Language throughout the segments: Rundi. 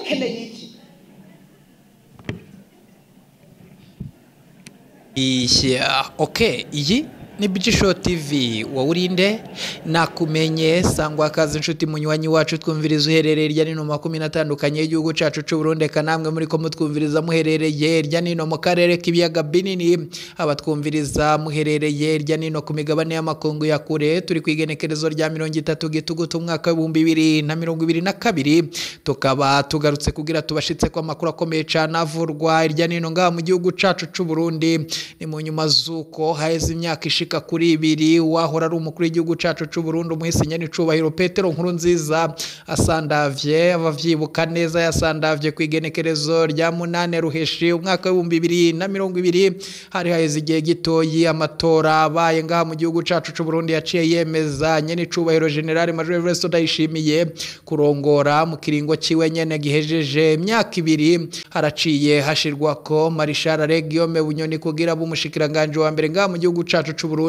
mukeneye iki Okay, iyi ni Bijisho TV wawurinde nakumenye sangwa kazi inshuti munywanyi wacu twumviriza uherereye irya nino makumi natandukanye y'igihugu cacu c'u Burundi kanamwe muri ko mutwumviriza muherereye irya nino mu karere k'ibiyaga binini abatwumviriza muherereye irya nino ku migabane y'amakungu ya kure turi kwigenekerezo rya 30 gitugutu umwaka wa 2022 tukaba tugarutse kugira tubashitse kwa makuru akomeye cyane avurwa irya nino ngaha mu gihugu cacu c'u Burundi ni mu nyuma zuko haheze imyaka ishika kuri ibiri wahora ari umukuru w'igihugu cacu c'u Burundi umuhisinya n'icubahiro Petero Nkurunziza asandavye abavyibuka neza yasandavye kwigenekerezo rya 8 ruheshi umwaka wa 2020 hari haheze igihe gitoyi amatora abaye ngaha mu gihugu cacu c'u Burundi yaciye yemeza nyene icubahiro General Major Everest Ndayishimiye kurongora mu kiringo ciwe nyene gihejeje imyaka ibiri haraciye hashirwa ko Marshal Guillaume Bunyoni kugira bumushikiranganje wa mbere ngaha mu gihugu cacu c'u Burundi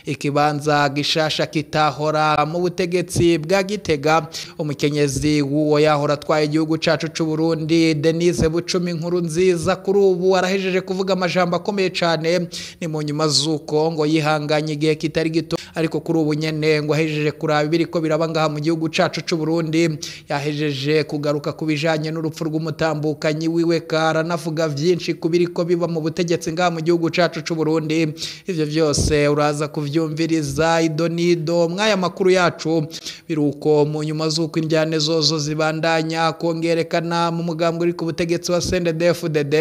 ikibanza gishasha kitahora mu butegetsi bwa Gitega umukenyezi wuwo yahora twaye igihugu cacu c'u Burundi Denise Bucumi Nkurunziza kuri ubu arahejeje kuvuga amajambo akomeye cyane ni mu nyuma zuko ngo yihanganye igihe kitari gito ariko kuri ubu nyene ngo ahejeje kuraba ibiriko biraba ngaha mu gihugu cacu c'u Burundi yahejeje kugaruka kubijanye n'urupfu rw'umutambukanyi wiwe karanavuga vyinshi kubiriko biba mu butegetsi ngaha mu gihugu cacu c'u Burundi ivyo vyose uraza kuvyumviriza idonido mwaya makuru yacu biruko mu nyuma zuko indyane zozo zibandanya kongerekana mu mugambwe uri ku butegetsi wa CNDD-FDD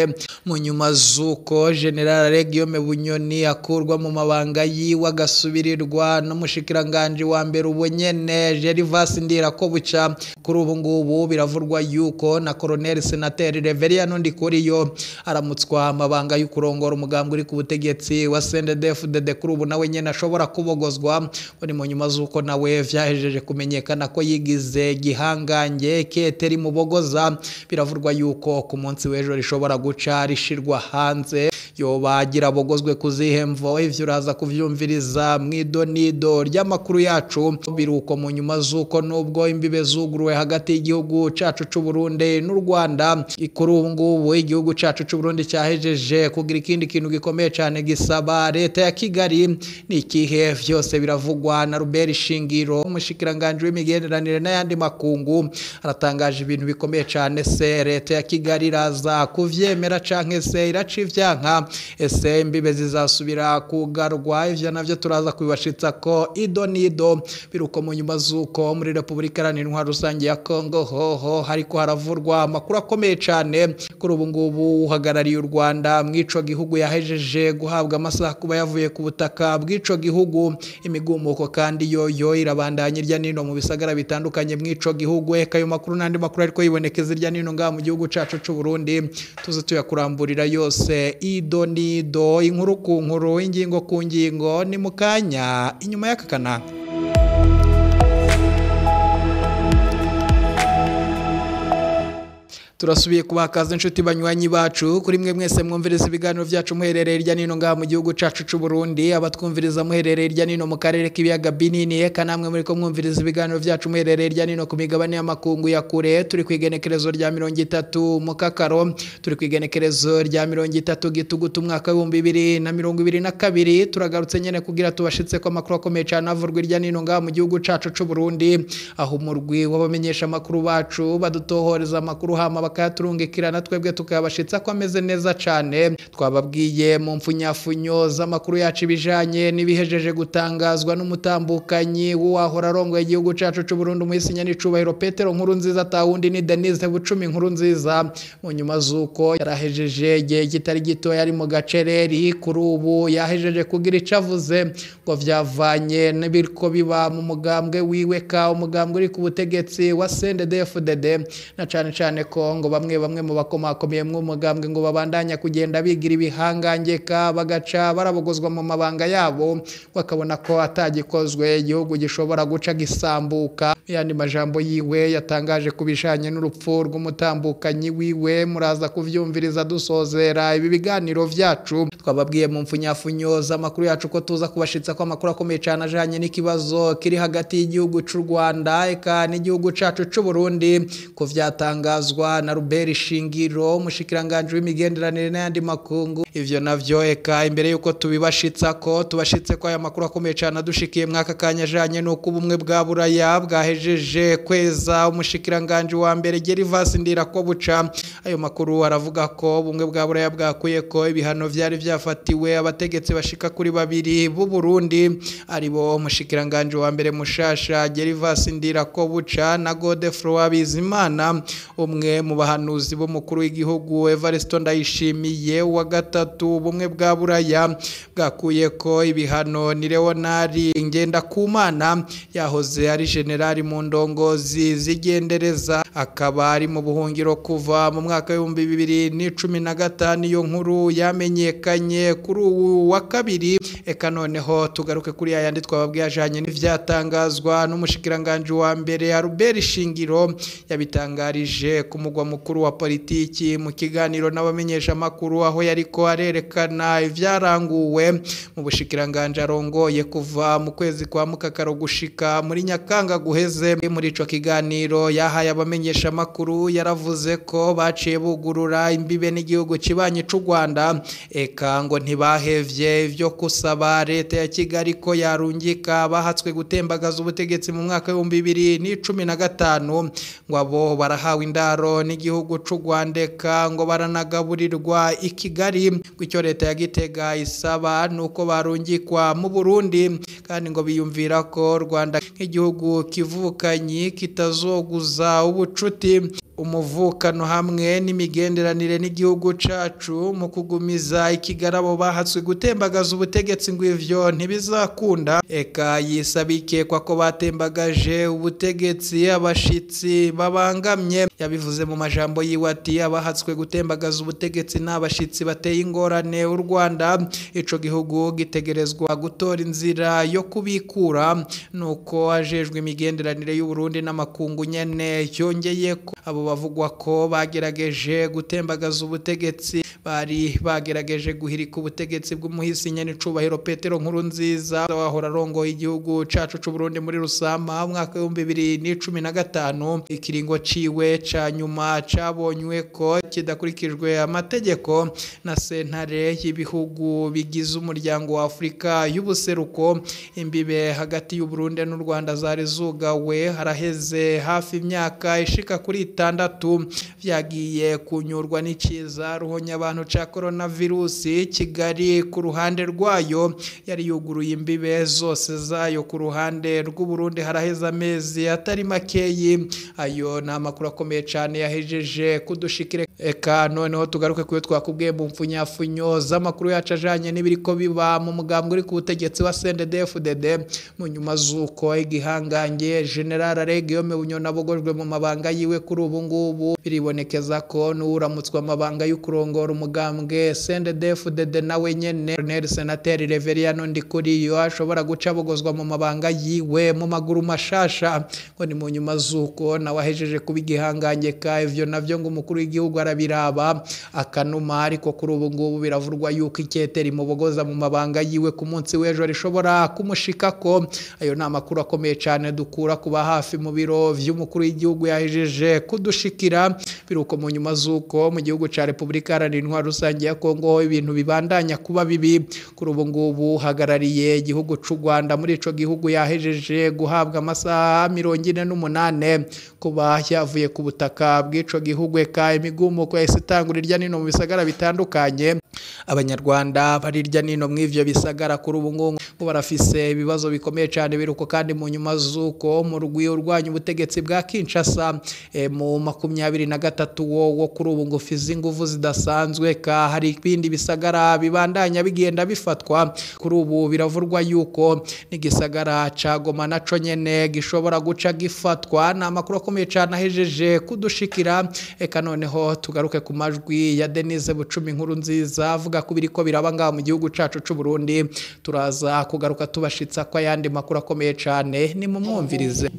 mu nyuma zuko General Guillaume Bunyoni akurwa mu mabanga yiwe agasubirirwa n'umushikiranganje wa mbere ubonyene Gervas Ndirakobuca kuri ubu ngubu biravurwa yuko na Colonel Senateur Reverien Ndikuriyo aramutswa amabanga y'ukurongora umugambwe uri ku butegetsi wa CNDD-FDD kuri ubu nawe nyene ashobora kubogozwa uri mu nyuma zuko nawe vyahejeje kumenyekana ko yigize gihangange keteri mubogoza biravurwa yuko ku munsi w'ejo rishobora guca rishirwa hanze yobagira bogozwe kuzihemvo ivyo uraza kuvyumviriza mwidonido ry'amakuru yacu biruko mu nyuma zuko nubwo imbibe zuguruwe hagati y'igihugu cacu c'u Burundi n'u Rwanda kuri ubu ngubu igihugu cacu c'u Burundi cyahejeje kugira ikindi kintu gikomeye cyane gisaba leta ya Kigali nikihe vyose biravugwa na Robert Shingiro umushikiranganje w'imigenderanire n'ayandi makungu aratangaje ibintu bikomeye cyane se leta ya Kigali iraza kuvyemera canke se iraca ivyanka ese imbibe zizasubira kugarwa ivyo navyo turaza kubibashitsa ko idonido biruko mu nyuma zuko muri Republika Iharanira Intwaro Rusange ya Kongo hoho hariko haravurwa amakuru akomeye cyane kuri ubu ngubu uhagarariye u Rwanda mwico gihugu yahejeje guhabwa amasaha kuba yavuye ku butaka bw'ico gihugu imigumuko kandi yoyo irabandanya irya nino mu bisagara bitandukanye mwico gihugu ekayo makuru nandi makuru ariko yibonekeza irya nino ngaha mu gihugu cacu c'u Burundi tuze tuyakuramburira yose idonido inkuru ku nkuru ingingo ku ngingo ni mukanya inyuma y'akakana turasubiye kubakaza inshuti banywanyi bacu kuri mwe mwese mwumviriza ibiganiro byacu muherereye irya nino ngaha mu gihugu cacu c'u Burundi abatwumviriza muherereye irya nino mu karere k'ibiyaga binini eka namwe muri ko mwumviriza ibiganiro byacu muherereye irya nino ku migabane y'amakungu ya kure turi kwigenekerezo rya 30 mu kakaro turi kwigenekerezo rya 30 gitugutu umwaka wa 2022 turagarutse nyene kugira tubashitse ko makuru akomeye cyane avurwa irya nino ngaha mu gihugu cacu c'u Burundi aho umurwi w'abamenyesha makuru bacu badutohoreza amakuru hama bakaturungikirana twebwe tukabashitsa ko ameze neza cyane twababwiye mu mfunyafunyo z'amakuru yacu bijanye nibihejeje gutangazwa n'umutambukanyi wahora arongoye igihugu cacu c'u Burundi umuhisinya n'icubahiro Petero Nkurunziza tawundi ni Denise Bucumi Nkurunziza mu nyuma zuko yarahejeje igihe kitari gito yari mu gacereri kuri ubu yahejeje kugira icavuze ngo vyavanye n'ibiriko biba mu mugambwe wiwe ka umugambwe uri ku butegetsi wa CNDD-FDD na cyane ko ngo bamwe mu bakomakomeye mu mugambwe ngo babandanya kugenda bigira ibihangangeka bagaca barabogozwa mu mabanga yabo bakabona ko atagikozwe igihugu gishobora guca gisambuka yandi majambo yiwe yatangaje kubishanye n'urupfu rw'umutambukanyi wiwe muraza kuvyumviriza dusozera ibi biganiro vyacu twababwiye mu mfunyafunyo z'amakuru yacu ko tuza kubashitsa ko amakuru akomeye cyane ajanye n'ikibazo kiri hagati y'igihugu c'u Rwanda eka n'igihugu cacu c'u Burundi ko vyatangazwa na Robert Shingiro umushikiranganje w'imigenderanire n'andi makungu. Ivyo navyo eka imbere yuko tubibashitsa ko tubashitse ko aya makuru akomeye cyane adushikiye mwaka kanyajanye nuko ubumwe bwa Buraya bwahejeje kweza umushikiranganje wa mbere Gervas Ndirakobuca. Ayo makuru aravuga ko ubumwe bwa Buraya bwakuye ko ibihano vyari vyafatiwe abategetsi bashika kuri babiri b'u Burundi aribo umushikiranganje wa mbere mushasha Gervas Ndirakobuca na Godefroid Bizimana, umwe mu bahanuzi b'umukuru w'igihugu Evariste Ndayishimiye. Wa gatatu ubumwe bwa Buraya bwakuye ko ibihano ni Leonard Ngendakumana yahoze ari generali mu ndongozi zigendereza akaba ari mu buhungiro kuva mu mwaka wa 2015. Iyo nkuru yamenyekanye kuri wa kabiri. Eka noneho tugaruke kuri ayandi twababwiye ajanye n'ivyatangazwa n'umushikiranganje wa mbere Robert Shingiro yabitangarije ku mugwa mukuru wa politiki mu kiganiro n'abamenyesha makuru aho yariko arerekana ivyaranguwe mu bushikiranganje arongoye kuva mu kwezi kwa mukakaro gushika muri Nyakanga guheze. Muri ico kiganiro yahaye abamenyesha makuru yaravuze ko baciye bugurura imbibe n'igihugu kibanye c'u Rwanda, eka ngo ntibahevye ivyo kusaba leta ya Kigali ko yarungika bahatswe gutembagaza ubutegetsi mu mwaka wa 2015 ngo abo barahawe indaro n'igihugu c'u Rwanda, eka ngo baranagaburirwa i Kigali. Icyo leta ya Gitega isaba nuko barungikwa mu Burundi kandi ngo biyumvira ko Rwanda nk'igihugu kivukanyi kitazoguza ubucuti umuvukano hamwe n'imigenderanire n'igihugu cacu mu kugumiza ikigarabo bahatswe gutembagaza ubutegetsi ngo ivyo ntibizakunda. Eka yisabike kwa ko batembagaje ubutegetsi abashitsi babangamye. Yabivuze mu majambo yiwe ati abahatswe gutembagaza ubutegetsi n'abashitsi bateye ingorane u Rwanda, ico gihugu gitegerezwa gutora inzira yo kubikura. Nuko ajejwe imigenderanire y'u Burundi n'amakungu nyene yongeye ko abo bavugwa ko bagerageje gutembagaza ubutegetsi bari bagerageje guhirika ubutegetsi bw'umuhisi nyene cubahiro Petero Nkurunziza wahora arongoye igihugu cacu c'u Burundi muri Rusama mwaka wa 2015. Ikiringo ciwe ca nyuma cabonywe ko kidakurikijwe amategeko na sentare y'ibihugu bigize umuryango wa Afrika y'ubuseruko. Imbibe hagati y'u Burundi n'u Rwanda zari zugawe haraheze hafi imyaka ishika kuri 6 vyagiye kunyurwa n'iciza ruhonya abantu ca coronavirusi. Kigali ku ruhande rwayo yari yuguruye imbibe zose zayo ku ruhande rw'u Burundi haraheza amezi atari makeyi. Ayo na makuru akomeye cyane yahejeje kudushikire. Eka noneho tugaruke kuyo twakubwiye mu mfunyafunyo z'amakuru yacu ajanye n'ibiriko biba mu mugambwe uri ku butegetsi wa CNDD-FDD mu nyuma zuko igihangange General Guillaume Bunyoni bogojwe mu mabanga yiwe kuri ubu ngubu. Biribonekeza ko n'uramutswa amabanga y'ukurongora umugambwe CNDD-FDD nawe nyene Colonel Senateri Reveriyano Ndikuriyo ashobora guca bogozwa mu mabanga yiwe mu maguru mashasha ngo ni mu nyuma zuko nawe ahejeje kubigihangange ka ivyo navyo ngo umukuru w'igihugu arabiraba akanuma. Ariko kuri ubu ngubu biravurwa yuko iketeri mubogoza mu mabanga yiwe ku munsi w'ejo rishobora kumushikako. Ayo ni amakuru akomeye cyane dukura kuba hafi mu biro vy'umukuru w'igihugu yahejeje kudushikira. Biruko mu nyuma zuko mu gihugu ca Republika Iharanira Rusange ya Kongo ibintu bibandanya kuba bibi. Kuri ubu ngubu hagarariye igihugu c'u Rwanda muri ico gihugu yahejeje guhabwa amasaha 48 kuba yavuye ku butaka bw'ico gihugu. Eka imigumuko yasitangurira nino mu bisagara bitandukanye. Abanyarwanda barirya nino mw'ivyo bisagara kuri ubu ngubu barafise ibibazo bikomeye cyane. Biruko kandi mu nyuma zuko mu rugwiyo rwanyu ubutegetsi bwa Kinshasa mu 23 wo kuri ubu ngo fizi inguvu zidasanzwe. Ka hari ibindi bisagara bibandanya bigenda bifatwa. Kuri ubu biravurwa yuko n'igisagara ca Goma naco nyene gishobora guca gifatwa. Na makuru akomeye cyane ahejeje kudushikira. Eka noneho tugaruke ku majwi ya Denise Bucumi Nkurunziza avuga ko biriko biraba ngaha mu gihugu cacu c'u Burundi. Turaza kugaruka tubashitsa ko ayandi makuru akomeye cyane ni mu mwumvirize.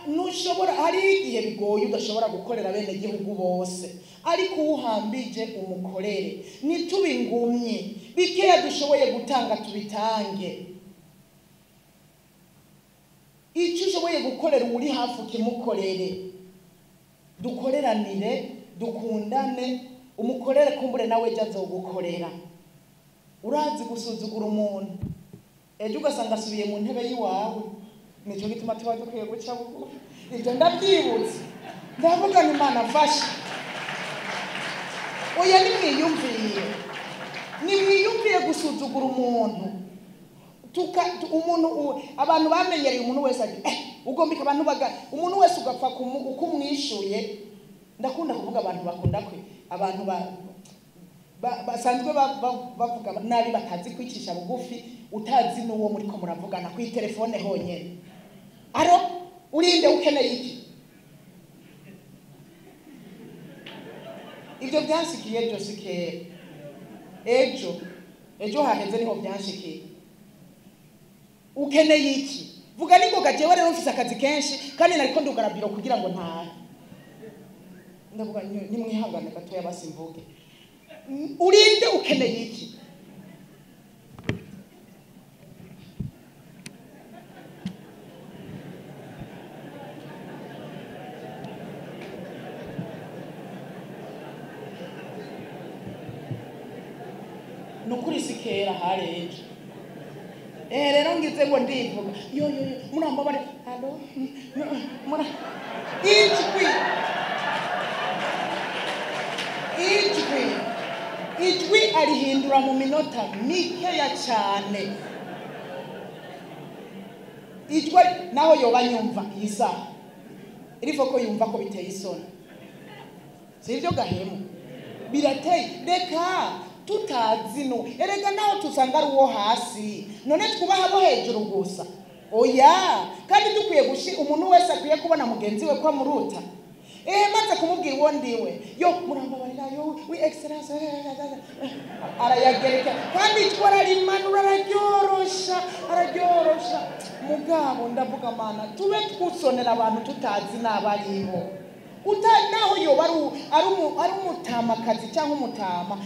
Nushobora hari igihe bigoye udashobora gukorera bene gihugu bose, ariko uhambije umukorere nitubingumye bikeya dushoboye gutanga tubitange. Icyo ushoboye gukorera uri hafi kimukorere. dukoreranire dukundane umukorere kumbure nawe ejo azogukorera urazi gusuzugura umuntu ejo ugasanga asubiye mu ntebe y'iwawe nicyo gituma tuba dukwiye guca bugufi ibyo ndabyibutse ndavuga ni Imana afasha oya nimwiyumviye gusuzugura umuntu abantu bamenyereye umuntu wese ati ugombika abantu umuntu wese ugapfa uko umwishuye ndakunda kuvuga abantu bakunda kwe abantu basanzwe bavuga nabi batazi kwicisha bugufi utazi n'uwo muri ko muravugana ku telefone honyene aro urinde ukeneye iki ibyo byansikiye ejo sikera ejo haheze niho byanshikiye ukeneye iki vuga ningoga jewe rero mfise akazi kenshi kandi nariko ndugarabiro kugira ngo ntahe ndavuga nimwihangane gatoya basimvuge urinde ukeneye iki nukuri sikera hareje rero ngize ngo ndivuga yo muramba bari allo mura ijwi arihindura mu minota mikeya cyane ijwi naho yoba nyumva isa irifo ko yumva ko biteye isoni sivyo gahemu birateye reka tutazino erega naho tusanga ari uwo hasi none twubaha bo hejuru gusa oya kandi dukwiye umuntu wese akwiye kubona mugenzi we ko amuruta maze kumubwira uwo ndiwe yo murambabarira yo we excellence arayagereka kandi twara rimanura araryorosha mugabo ndavuga mana tube twusonera abantu tutazi nabariho naho yoba ari umutamakazi cyangwa umutama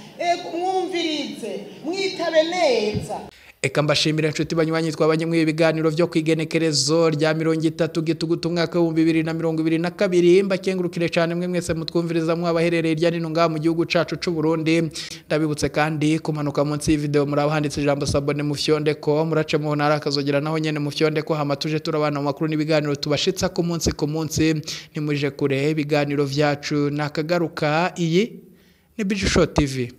mwumvirize mwitabe neza eka mbashimira inshuti banywanyi twabanye mu ibiganiro byo kwigenekerezo rya 30 gitugutu mwaka wa 2022 mbakengurukire cyane mwe mwese mutwumviriza mwabaherereye irya nino ngaha mu gihugu cacu c'u Burundi ndabibutse kandi kumanuka munsi y'video murabahanditse ijambo sabone mu fyondeko murace mu ntara akazogera naho nyene mu fyondeko hamatuje turabana mu makuru n'ibiganiro tubashitsa ku munsi nimuje kure ibiganiro vyacu nakagaruka iyi ni Bijisho TV.